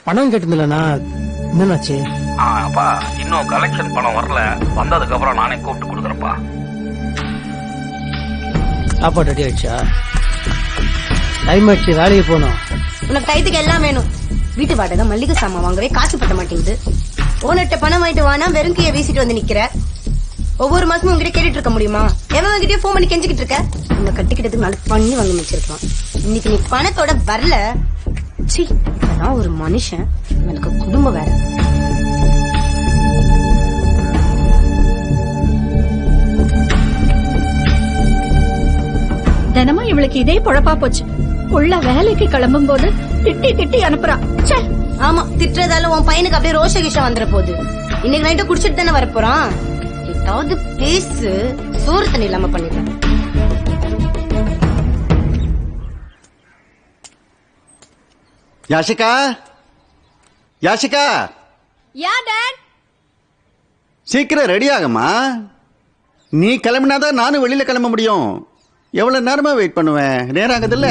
பணம் கேட்டிருந்தலண்ணா, என்னன்னாச்சு? அப்பா இன்னும் கலெக்ஷன் பணம் வரல, வந்ததுக்கு அப்புறம் நானே கூப்பிட்டு கொடுக்குறேன்ப்பா. சாப்பாடு ரெடி ஆயிடுச்சா? டைம் ஆயிடுச்சு, வேலைக்கு போகணும். உனக்கு டைத்துக்கு எல்லாம் வேணும். வீட்டு வாடகை மல்லிகை சாமான் வாங்கவே காசு பட்ட மாட்டேங்குது. ஓனர்ட்ட பணம் வாங்கிட்டு வானா வெறும் கையை வீசிட்டு வந்து நிக்கிற. ஒவ்வொரு மாசமும் உங்ககிட்ட கேட்டுட்டு இருக்க முடியுமா? எவன் உங்ககிட்டயே போன் பண்ணி கெஞ்சிக்கிட்டு இருக்க? உன்னை கட்டிக்கிட்டதுக்கு நாளை பண்ணி வாங்கி வச்சிருக்கான். இன்னைக்கு நீ பணத்தோட வரல. சி, அதான் ஒரு மனுஷன், எனக்கு குடும்பம் வேற. தினமும் இவளுக்கு இதே பொழப்பா போச்சு. உள்ள வேலைக்கு கிளம்பும் போது திட்டி திட்டி அனுப்புறா. ஆமா, திட்டுறதால உன் பையனுக்கு அப்படியே ரோஷ கிஷம் வந்துட போகுது. இன்னைக்கு நைட்டு குடிச்சிட்டு தானே வரப்போறான். ஏதாவது பேசு, சோறு தண்ணி இல்லாம பண்ணிடுறேன். யாஷிகா, யாஷிகா, சீக்கிரம் ரெடி ஆகமா. நீ கிளம்பினாதான் நானும் வெளியில கிளம்ப முடியும். எவ்வளவு நேரமா வெயிட் பண்ணுவேன், நேரம் ஆகுதுல்ல.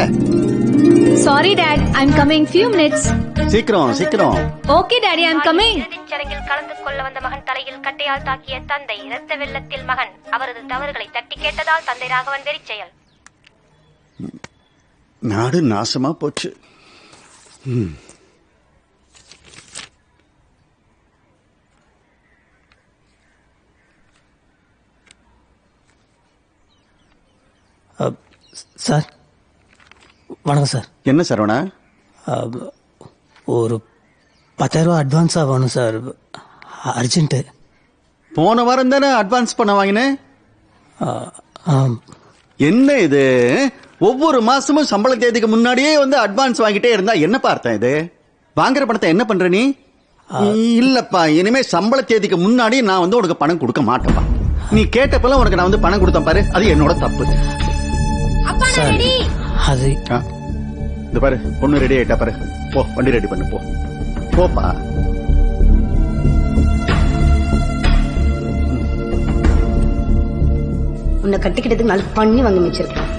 Sorry dad, I'm coming few minutes. சீக்கிரம் சீக்கிரம். Okay daddy, I'm coming. இறுதிச்சடங்கில் கலந்து கொள்ள வந்த மகன் தலையில் கட்டையால் தாக்கிய தந்தை இரத்த வெள்ளத்தில் மகன். அவரது தவறுகளை தட்டி கேட்டதால் தந்தை ராகவன் வெறி செயல். நாடு நாசமா போச்சு. சார் வணக்கம் சார். என்ன சரவணா? ஒரு 10,000 ரூபா அட்வான்ஸா வேணும் சார், அர்ஜென்ட்டு. போன வாரம் தானே அட்வான்ஸ் பண்ண வாங்கினேன். என்ன இது, ஒவ்வொரு மாசமும் சம்பள தேதிக்கு முன்னாடியே வந்து அட்வான்ஸ் வாங்கிட்டே இருந்தா என்ன பார்த்தேன்? இது வாங்குற பணத்தை என்ன பண்ற நீ? இல்லப்பா, இனிமே சம்பள தேதிக்கு முன்னாடி நான் வந்து உனக்கு பணம் கொடுக்க மாட்டேப்பா. நீ கேட்டப்பெல்லாம் உனக்கு நான் வந்து பணம் கொடுத்தேன் பாரு, அது என்னோட தப்பு. அது இந்த பாரு, பொண்ணு ரெடி ஆயிட்டா பாரு, போ வண்டி ரெடி பண்ணு, போ போப்பா. உன்னை கட்டிக்கிட்டதுக்கு நாளை பண்ணி வாங்கி வச்சிருக்கேன்.